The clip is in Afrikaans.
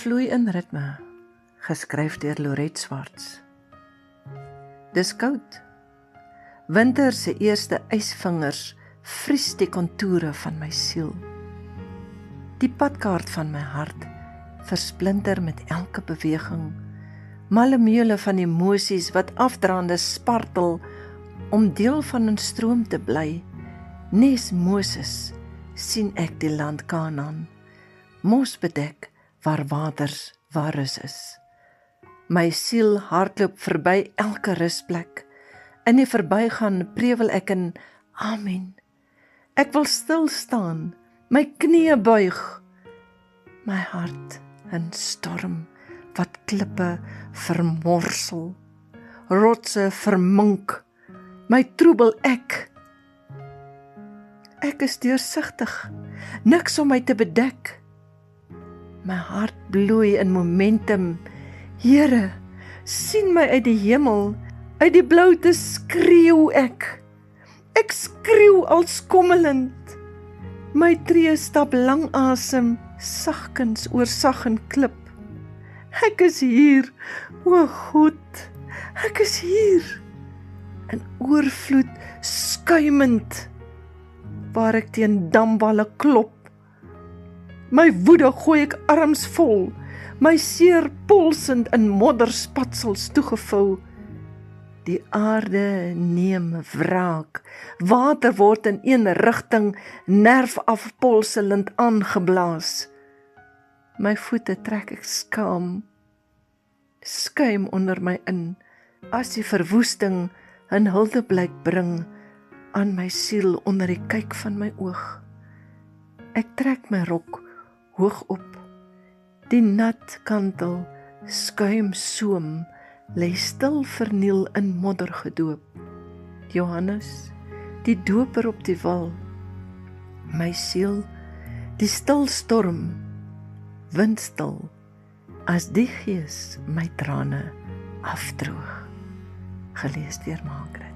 Vloei in ritme, geskryf deur Loret Swarts. Dis koud. Winter se eerste ysvingers vries die kontoure van my siel. Die padkaart van my hart versplinter met elke beweging, malemeule van emosies wat afdraande spartel om deel van 'n stroom te bly. Nes Moses sien ek die land Kanaan, mos bedek waar waters waar rus is. My siel hardloop verby elke rusplek. In die verbygaan prewel ek in Amen. Ek wil stil staan, my knieë buig, my hart in storm wat klippe vermorsel, rotse vermink, my troebel ek. Ek is deursigtig, niks om my te bedek. My hart bloei in momentum. Here, sien my uit die hemel, uit die bloute skreeu ek. Ek skreeu al skommelend. My tree stap lang asem, sagkens oor sag en klip. Ek is hier, o God, ek is hier. In oorvloed skuimend, waar ek teen damwalle klop. My woede gooi ek arms vol, my seer polsend in modderspatsels toegevou. Die aarde neem wraak, water word in een rigting nerfafpolselend aangeblaas. My voete trek ek skaam, skuim onder my in, as die verwoesting 'n huldeblyk bring aan my siel onder die kyk van my oog. Ek trek my rok hoog op, die nat kantel skuim soem, lê stil verniel in modder gedoop. Johannes, die doper op die wal, my siel, die stil storm, windstil, as die Gees my trane afdroog. Gelees deur Margaret.